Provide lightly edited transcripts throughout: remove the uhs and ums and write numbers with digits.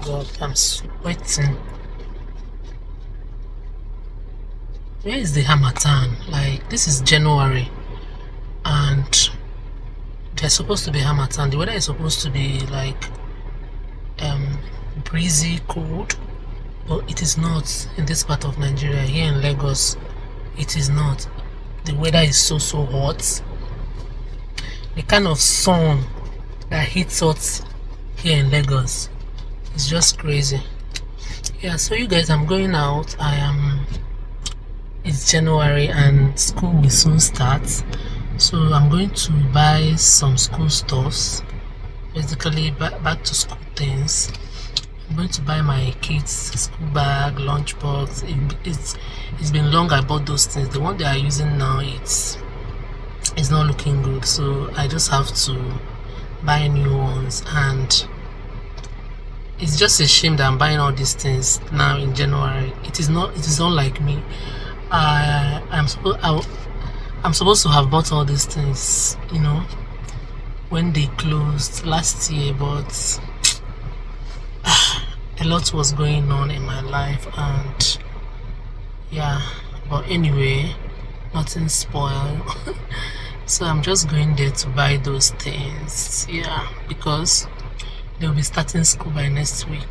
god, I'm sweating. Where is the Harmattan? Like, this is January and there's supposed to be Harmattan. The weather is supposed to be like breezy, cold, but it is not in this part of Nigeria. Here in Lagos, it is not. The weather is so hot. The kind of sun that hits us here in Lagos is just crazy. Yeah, so you guys, I'm going out. It's January and school will soon start, so I'm going to buy some school stuffs, basically back to school things. I'm going to buy my kids school bag, lunchbox. It's been long I bought those things. The one they are using now, it's not looking good, so I just have to buy new ones. And it's just a shame that I'm buying all these things now in January. It is not like me. I'm supposed to have bought all these things, when they closed last year, but a lot was going on in my life, and yeah, but anyway, nothing spoiled. So I'm just going there to buy those things, yeah, because they'll be starting school by next week.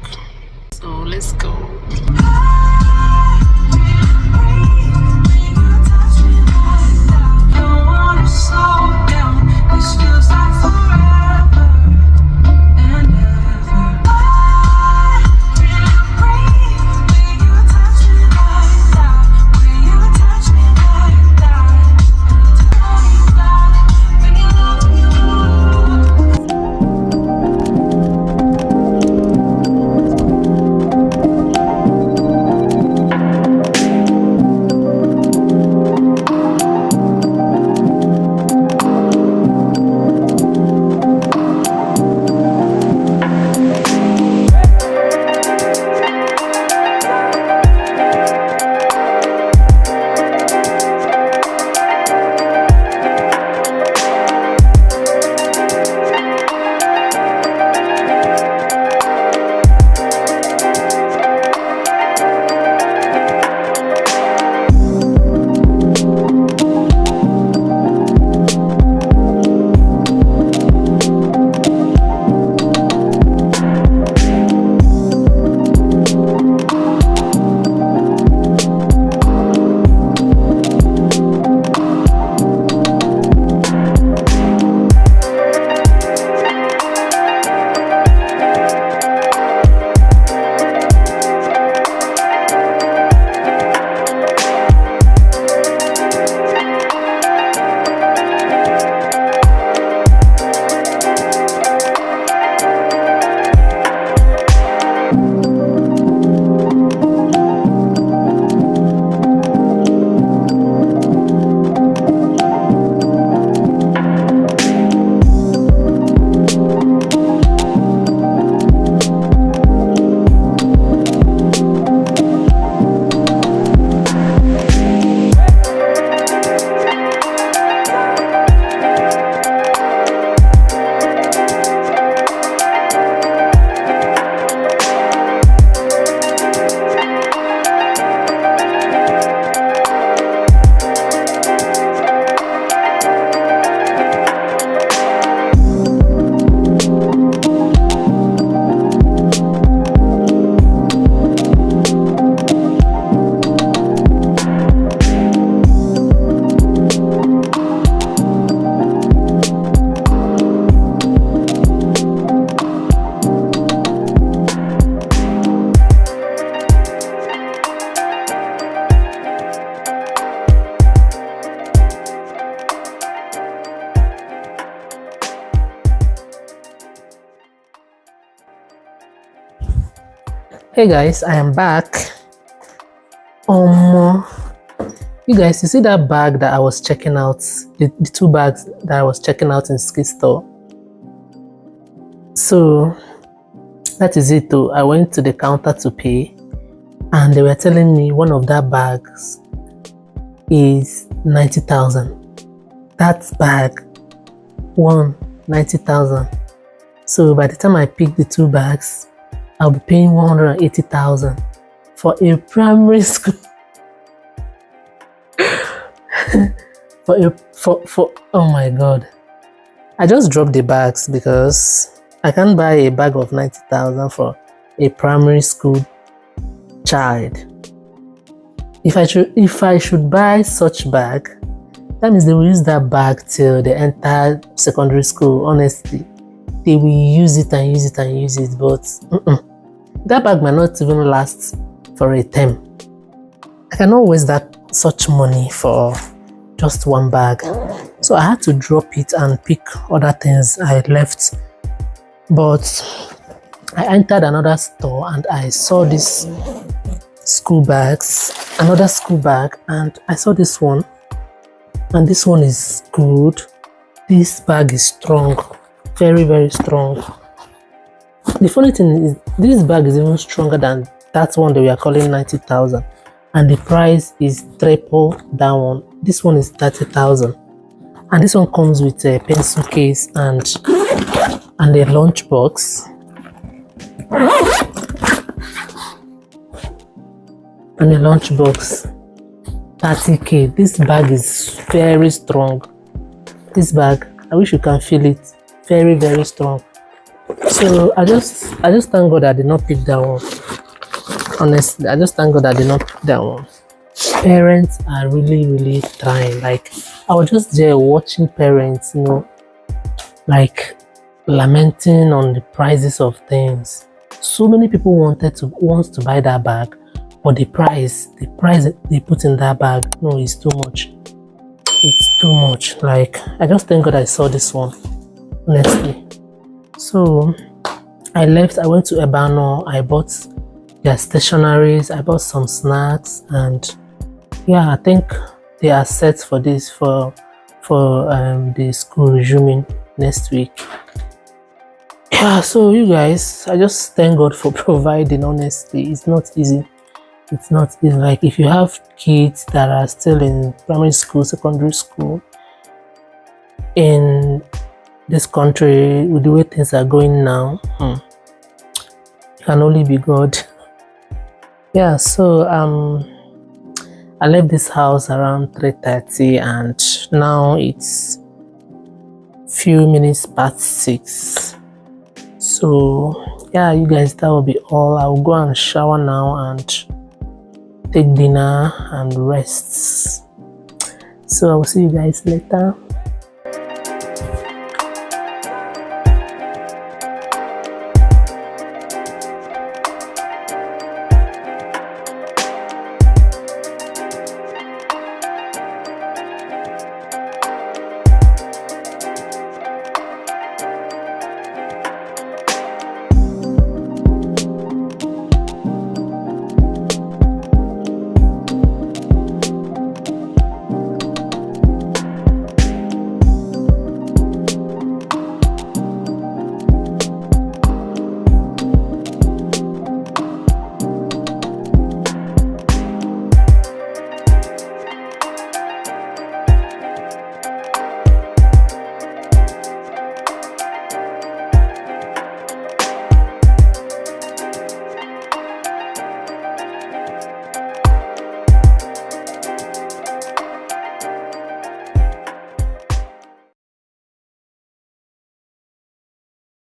So let's go. Hey guys, I am back. You guys, you see that bag that I was checking out, the two bags that I was checking out in Ski Store? So that is it though. I went to the counter to pay and they were telling me one of that bags is 90,000. That bag, 90,000. So by the time I picked the two bags, I'll be paying 180,000 for a primary school. For oh my god. I just dropped the bags because I can't buy a bag of 90,000 for a primary school child. If I should buy such bag, that means they will use that bag till they enter secondary school. Honestly, they will use it and use it and use it, but that bag might not even last for a term. I cannot waste that such money for just one bag. So I had to drop it and pick other things I left. But I entered another store and I saw this school bags, another school bag, and I saw this one, and this one is good. This bag is strong, very, very strong. The funny thing is, this bag is even stronger than that one that we are calling 90,000, and the price is triple that one. This one is 30,000, and this one comes with a pencil case and a lunch box. And a lunchbox. 30k. This bag is very strong. This bag, I wish you can feel it. Very, very strong. So I just thank God I did not pick that one. Honestly, I just thank God I did not pick that one. Parents are really, really trying. Like, I was just there watching parents, like lamenting on the prices of things. So many people wants to buy that bag, but the price they put in that bag, no, it's too much. It's too much. Like, I just thank God I saw this one, honestly. So I went to Ebano, I bought their stationaries, I bought some snacks, and yeah, I think they are set for this for the school resuming next week. Yeah, so you guys, I just thank God for providing. Honestly, it's not easy. It's not easy. Like, if you have kids that are still in primary school, secondary school in this country, with the way things are going now, it can only be God. Yeah, so I left this house around 3:30, and now it's few minutes past 6. So yeah, you guys, that will be all. I'll go and shower now and take dinner and rest. So I will see you guys later.